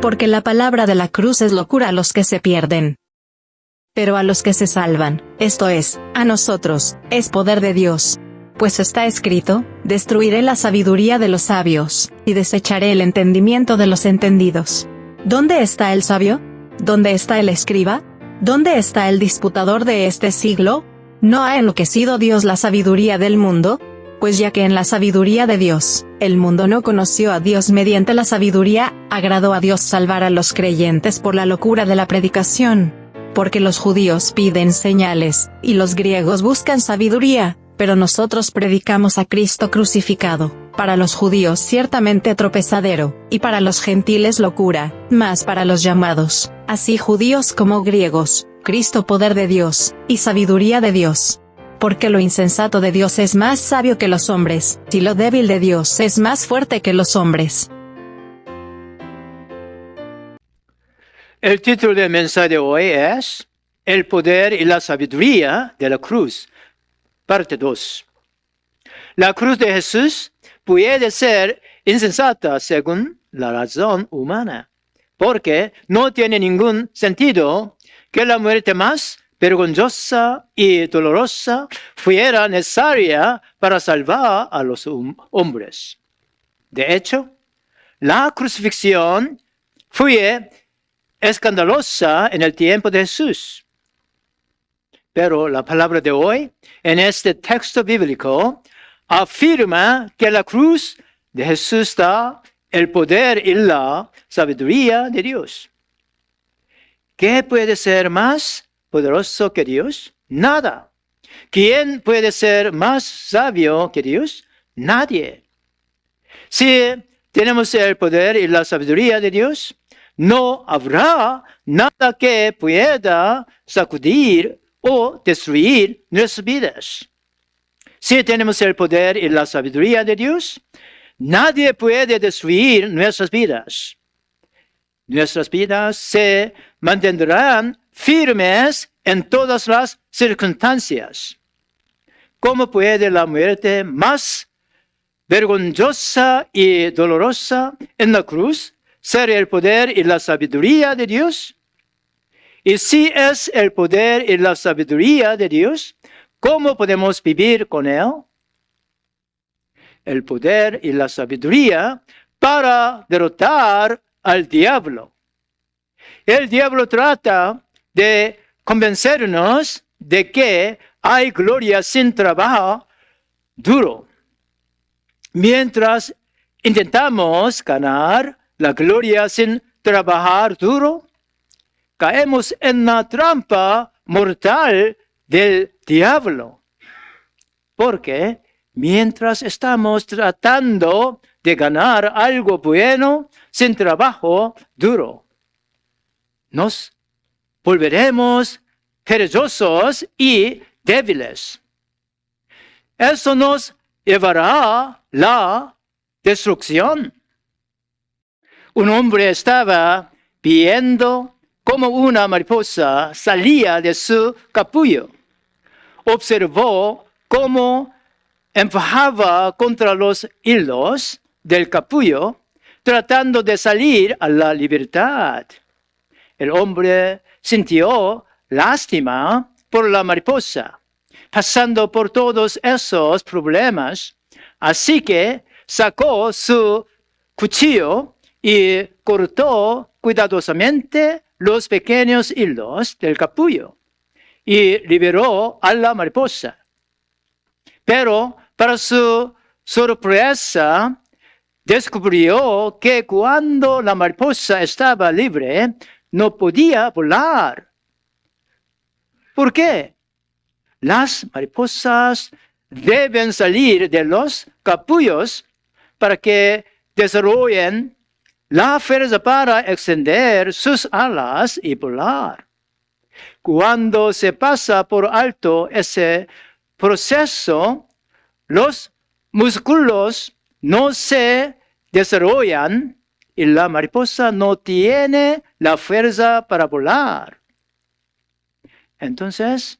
porque la palabra de la cruz es locura a los que se pierden. Pero a los que se salvan, esto es, a nosotros, es poder de Dios. Pues está escrito, destruiré la sabiduría de los sabios, y desecharé el entendimiento de los entendidos. ¿Dónde está el sabio? ¿Dónde está el escriba? ¿Dónde está el disputador de este siglo? ¿No ha enloquecido Dios la sabiduría del mundo? Pues ya que en la sabiduría de Dios, el mundo no conoció a Dios mediante la sabiduría, agradó a Dios salvar a los creyentes por la locura de la predicación. Porque los judíos piden señales, y los griegos buscan sabiduría, pero nosotros predicamos a Cristo crucificado, para los judíos ciertamente tropezadero, y para los gentiles locura, mas para los llamados, así judíos como griegos, Cristo poder de Dios, y sabiduría de Dios. Porque lo insensato de Dios es más sabio que los hombres, y lo débil de Dios es más fuerte que los hombres. El título del mensaje de hoy es El poder y la sabiduría de la cruz. Parte 2. La cruz de Jesús puede ser insensata según la razón humana, porque no tiene ningún sentido que la muerte más vergonzosa y dolorosa fuera necesaria para salvar a los hombres. De hecho, la crucifixión fue escandalosa en el tiempo de Jesús. Pero la palabra de hoy, en este texto bíblico, afirma que la cruz de Jesús da el poder y la sabiduría de Dios. ¿Qué puede ser más poderoso que Dios? Nada. ¿Quién puede ser más sabio que Dios? Nadie. Si tenemos el poder y la sabiduría de Dios, no habrá nada que pueda sacudir o destruir nuestras vidas. Si tenemos el poder y la sabiduría de Dios, nadie puede destruir nuestras vidas. Nuestras vidas se mantendrán firmes en todas las circunstancias. ¿Cómo puede la muerte más vergonzosa y dolorosa en la cruz ser el poder y la sabiduría de Dios? Y si es el poder y la sabiduría de Dios, ¿cómo podemos vivir con Él? El poder y la sabiduría para derrotar al diablo. El diablo trata de convencernos de que hay gloria sin trabajo duro. Mientras intentamos ganar la gloria sin trabajar duro, caemos en la trampa mortal del diablo. Porque mientras estamos tratando de ganar algo bueno sin trabajo duro, nos volveremos perezosos y débiles. Eso nos llevará a la destrucción. Un hombre estaba viendo cómo una mariposa salía de su capullo. Observó cómo empujaba contra los hilos del capullo, tratando de salir a la libertad. El hombre sintió lástima por la mariposa, pasando por todos esos problemas, así que sacó su cuchillo y cortó cuidadosamente los pequeños hilos del capullo y liberó a la mariposa. Pero para su sorpresa, descubrió que cuando la mariposa estaba libre, no podía volar. ¿Por qué? Las mariposas deben salir de los capullos para que desarrollen la fuerza para extender sus alas y volar. Cuando se pasa por alto ese proceso, los músculos no se desarrollan y la mariposa no tiene la fuerza para volar. Entonces,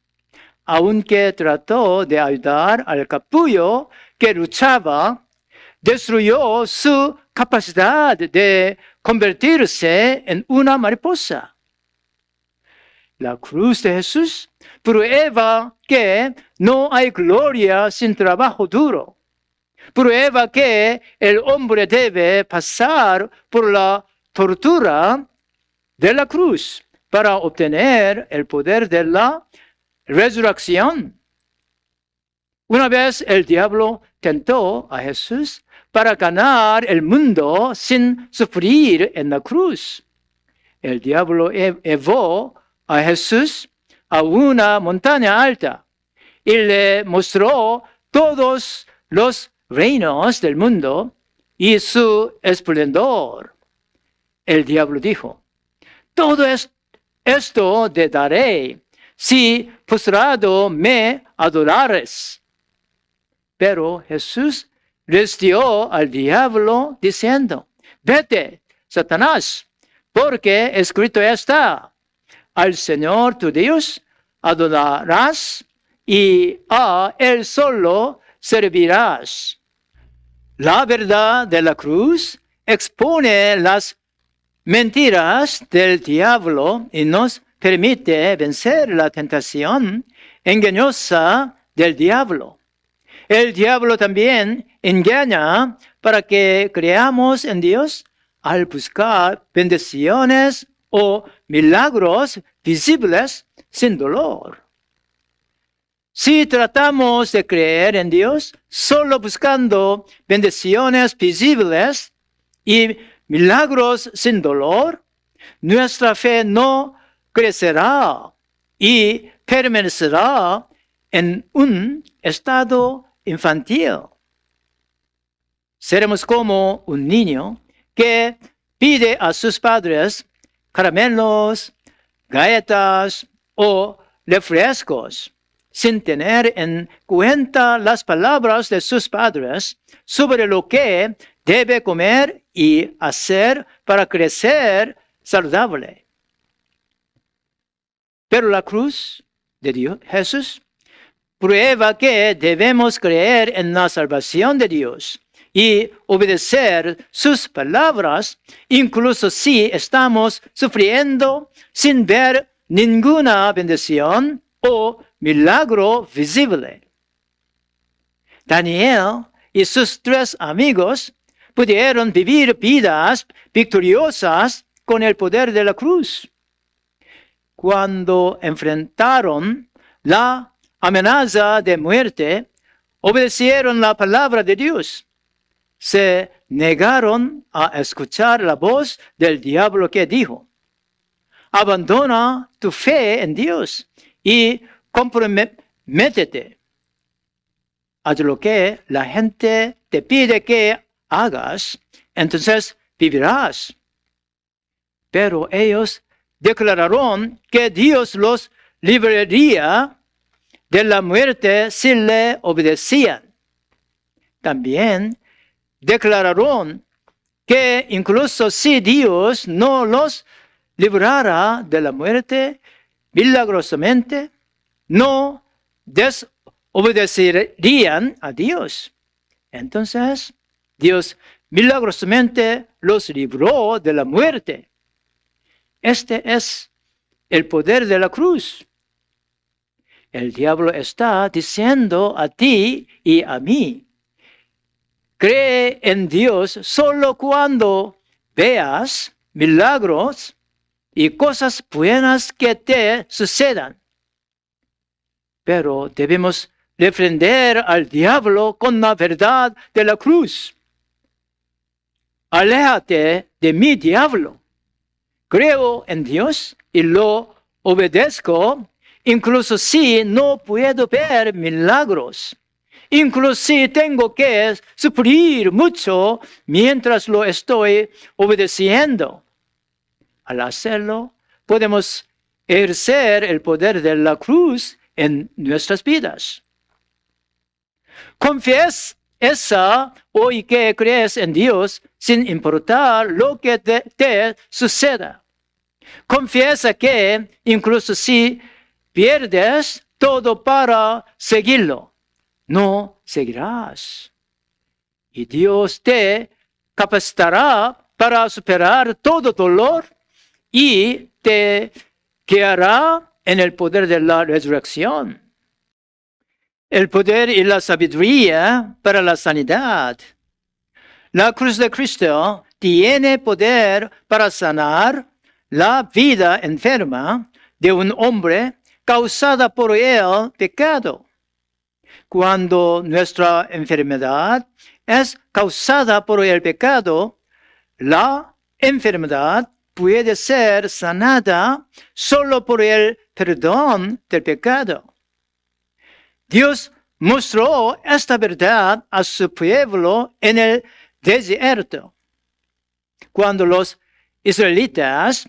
aunque trató de ayudar al capullo que luchaba, destruyó su capacidad de convertirse en una mariposa. La cruz de Jesús prueba que no hay gloria sin trabajo duro. Prueba que el hombre debe pasar por la tortura de la cruz para obtener el poder de la resurrección. Una vez el diablo tentó a Jesús para ganar el mundo sin sufrir en la cruz. El diablo llevó a Jesús a una montaña alta y le mostró todos los reinos del mundo y su esplendor. El diablo dijo: todo esto te daré si postrado me adorares. Pero Jesús resistió al diablo diciendo: vete, Satanás, porque escrito está: al Señor tu Dios adorarás y a Él solo servirás. La verdad de la cruz expone las mentiras del diablo y nos permite vencer la tentación engañosa del diablo. El diablo también engaña para que creamos en Dios al buscar bendiciones o milagros visibles sin dolor. Si tratamos de creer en Dios solo buscando bendiciones visibles y milagros sin dolor, nuestra fe no crecerá y permanecerá en un estado infantil. Seremos como un niño que pide a sus padres caramelos, galletas o refrescos, sin tener en cuenta las palabras de sus padres sobre lo que debe comer y hacer para crecer saludable. Pero la cruz de Dios, Jesús, prueba que debemos creer en la salvación de Dios y obedecer sus palabras, incluso si estamos sufriendo sin ver ninguna bendición o milagro visible. Daniel y sus 3 amigos pudieron vivir vidas victoriosas con el poder de la cruz. Cuando enfrentaron la amenaza de muerte, obedecieron la palabra de Dios. Se negaron a escuchar la voz del diablo que dijo: abandona tu fe en Dios y comprométete. Haz lo que la gente te pide que hagas, entonces vivirás. Pero ellos declararon que Dios los libraría de la muerte si le obedecían. También declararon que incluso si Dios no los librara de la muerte milagrosamente, no desobedecerían a Dios. Entonces, Dios milagrosamente los libró de la muerte. Este es el poder de la cruz. El diablo está diciendo a ti y a mí: cree en Dios solo cuando veas milagros y cosas buenas que te sucedan. Pero debemos defender al diablo con la verdad de la cruz. Aléjate de mí, diablo. Creo en Dios y lo obedezco, incluso si no puedo ver milagros. Incluso si tengo que sufrir mucho mientras lo estoy obedeciendo. Al hacerlo, podemos ejercer el poder de la cruz en nuestras vidas. Confiesa hoy que crees en Dios sin importar lo que te suceda. Confiesa que incluso si pierdes todo para seguirlo, no seguirás. Y Dios te capacitará para superar todo dolor y te guiará en el poder de la resurrección. El poder y la sabiduría para la sanidad. La cruz de Cristo tiene poder para sanar la vida enferma de un hombre causada por el pecado. Cuando nuestra enfermedad es causada por el pecado, la enfermedad puede ser sanada solo por el perdón del pecado. Dios mostró esta verdad a su pueblo en el desierto. Cuando los israelitas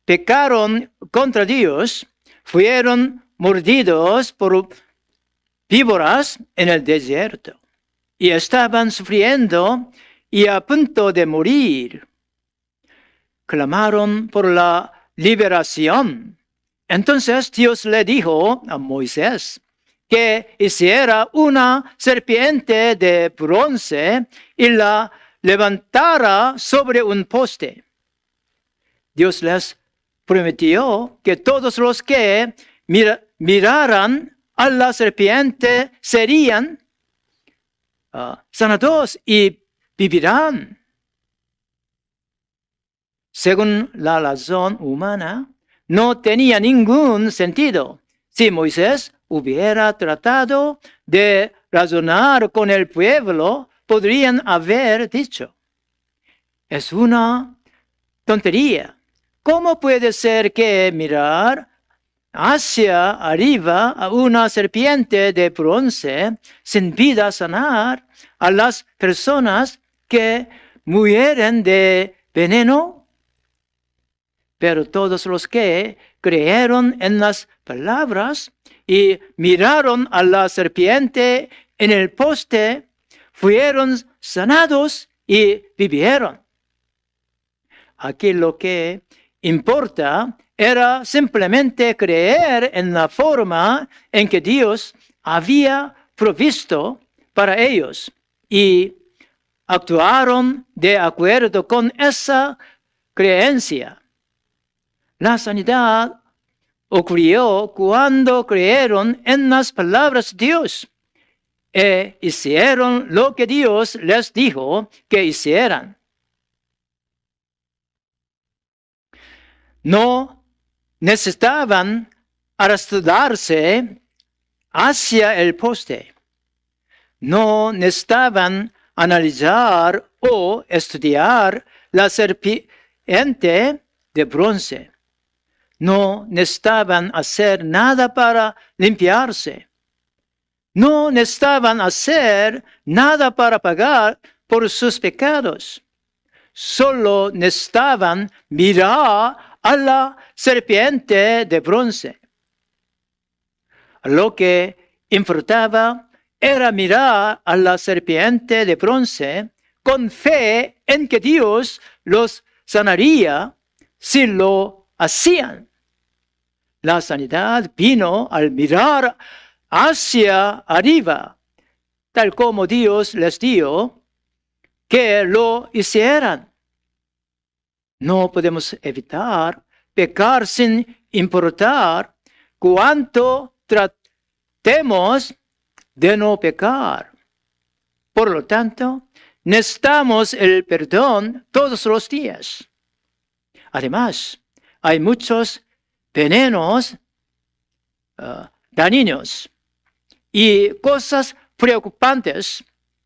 pecaron contra Dios, fueron mordidos por víboras en el desierto y estaban sufriendo y a punto de morir. Clamaron por la liberación. Entonces Dios le dijo a Moisés que hiciera una serpiente de bronce y la levantara sobre un poste. Dios les prometió que todos los que miraran a la serpiente serían sanados y vivirán. Según la razón humana, no tenía ningún sentido. Si Moisés hubiera tratado de razonar con el pueblo, podrían haber dicho: es una tontería. ¿Cómo puede ser que mirar hacia arriba a una serpiente de bronce sin vida sanar a las personas que mueren de veneno? Pero todos los que creyeron en las palabras y miraron a la serpiente en el poste fueron sanados y vivieron. Aquí lo que importa era simplemente creer en la forma en que Dios había provisto para ellos y actuaron de acuerdo con esa creencia. La sanidad ocurrió cuando creyeron en las palabras de Dios e hicieron lo que Dios les dijo que hicieran. No necesitaban arrastrarse hacia el poste. No necesitaban analizar o estudiar la serpiente de bronce. No necesitaban hacer nada para limpiarse. No necesitaban hacer nada para pagar por sus pecados. Solo necesitaban mirar a la serpiente de bronce. Lo que importaba era mirar a la serpiente de bronce con fe en que Dios los sanaría si lo hacían. La sanidad vino al mirar hacia arriba, tal como Dios les dijo que lo hicieran. No podemos evitar pecar sin importar cuánto tratemos de no pecar. Por lo tanto, necesitamos el perdón todos los días. Además, hay muchos venenos dañinos y cosas preocupantes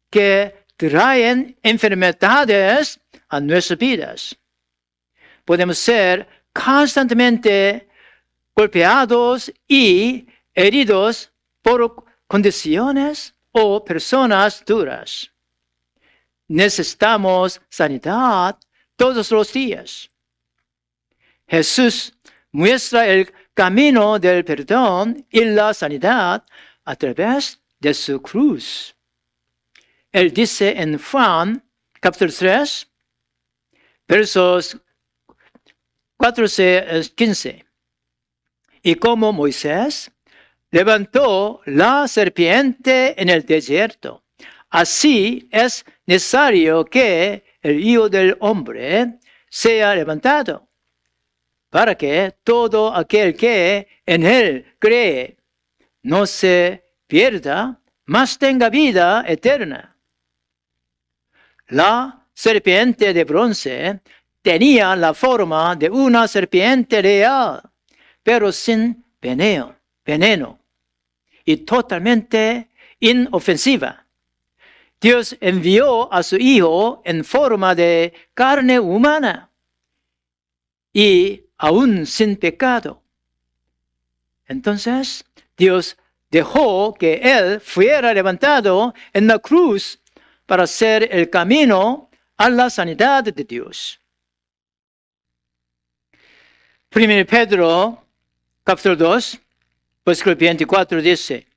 que traen enfermedades a nuestras vidas. Podemos ser constantemente golpeados y heridos por condiciones o personas duras. Necesitamos sanidad todos los días. Jesús muestra el camino del perdón y la sanidad a través de su cruz. Él dice en Juan, capítulo 3, versos 14-15. Y como Moisés levantó la serpiente en el desierto, así es necesario que el Hijo del Hombre sea levantado, para que todo aquel que en él cree no se pierda, mas tenga vida eterna. La serpiente de bronce tenía la forma de una serpiente real, pero sin veneno y totalmente inofensiva. Dios envió a su Hijo en forma de carne humana y aún sin pecado. Entonces, Dios dejó que Él fuera levantado en la cruz para ser el camino a la sanidad de Dios. 1 Pedro, capítulo 2, versículo 24 dice: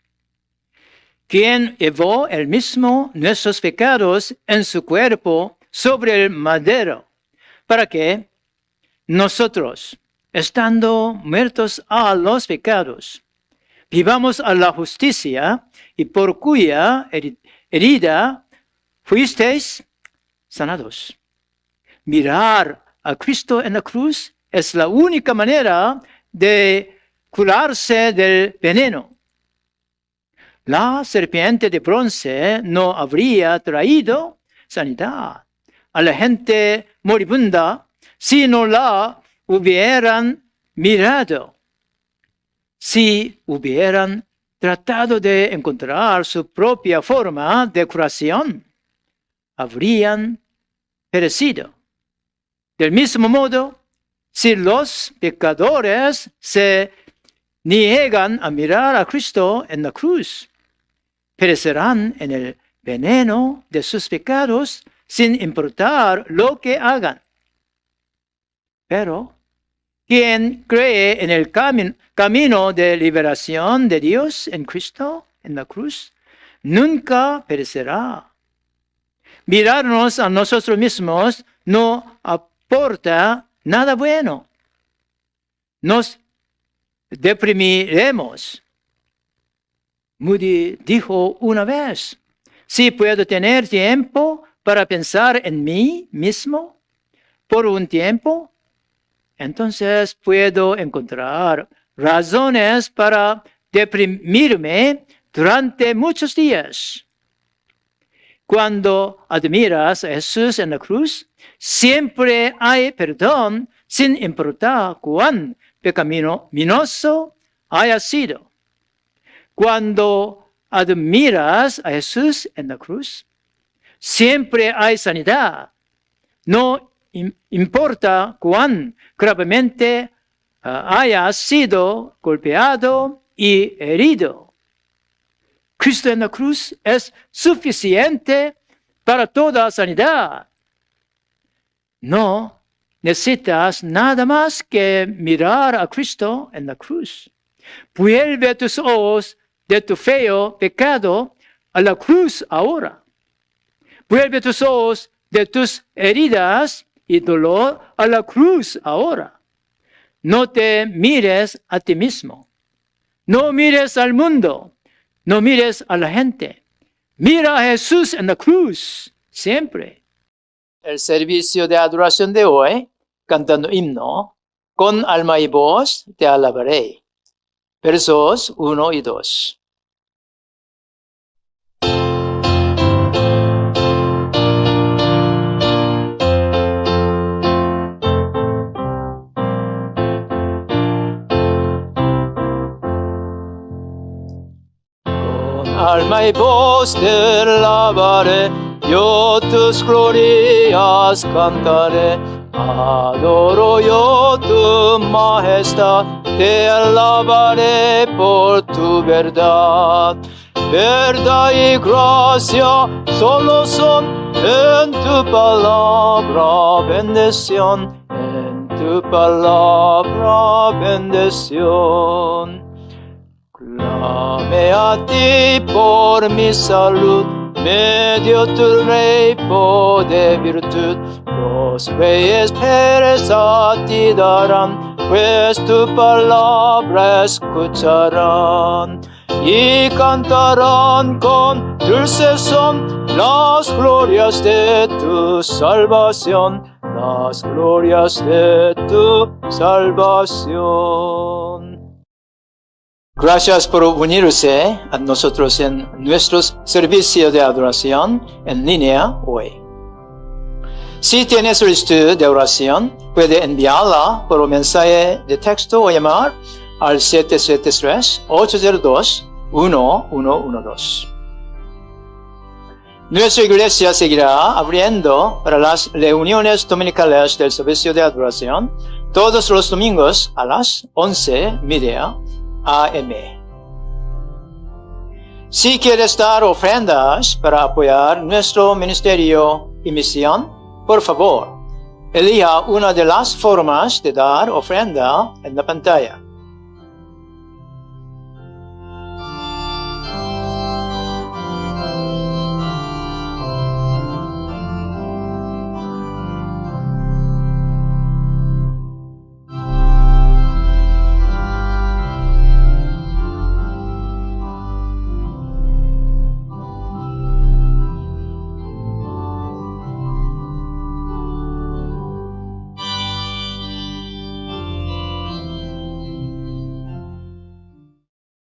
quien llevó él mismo nuestros pecados en su cuerpo sobre el madero, para que nosotros, estando muertos a los pecados, vivamos a la justicia, y por cuya herida fuisteis sanados. Mirar a Cristo en la cruz es la única manera de curarse del veneno. La serpiente de bronce no habría traído sanidad a la gente moribunda si no la hubieran mirado, si hubieran tratado de encontrar su propia forma de curación, habrían perecido. Del mismo modo, si los pecadores se niegan a mirar a Cristo en la cruz, perecerán en el veneno de sus pecados sin importar lo que hagan. Pero quien cree en el camino de liberación de Dios en Cristo, en la cruz, nunca perecerá. Mirarnos a nosotros mismos no aporta nada bueno. Nos deprimiremos. Moody dijo una vez: si puedo tener tiempo para pensar en mí mismo por un tiempo, entonces puedo encontrar razones para deprimirme durante muchos días. Cuando admiras a Jesús en la cruz, siempre hay perdón sin importar cuán pecaminoso haya sido. Cuando admiras a Jesús en la cruz, siempre hay sanidad. No importa cuán gravemente haya sido golpeado y herido. Cristo en la cruz es suficiente para toda sanidad. No necesitas nada más que mirar a Cristo en la cruz. Vuelve tus ojos de tu feo pecado a la cruz ahora. Vuelve tus ojos de tus heridas y dolor a la cruz ahora. No te mires a ti mismo. No mires al mundo. No mires a la gente. Mira a Jesús en la cruz siempre. El servicio de adoración de hoy, cantando himno, con alma y voz te alabaré. Versos 1 y 2. Alma y voz te alabaré, yo tus glorias cantaré. Adoro yo tu majestad, te alabaré por tu verdad. Verdad y gracia solo son en tu palabra, bendición. En tu palabra, bendición. Clame a ti por mi salud, me dio tu rey poder, virtud. Los reyes Pérez a ti darán, pues tu palabra escucharán. Y cantarán con dulce son las glorias de tu salvación, las glorias de tu salvación. Gracias por unirse a nosotros en nuestro servicio de adoración en línea hoy. Si tiene solicitud de oración, puede enviarla por un mensaje de texto o llamar al 773-802-1112. Nuestra iglesia seguirá abriendo para las reuniones dominicales del servicio de adoración todos los domingos a las 11:30 AM. Si quieres dar ofrendas para apoyar nuestro ministerio y misión, por favor, elija una de las formas de dar ofrenda en la pantalla.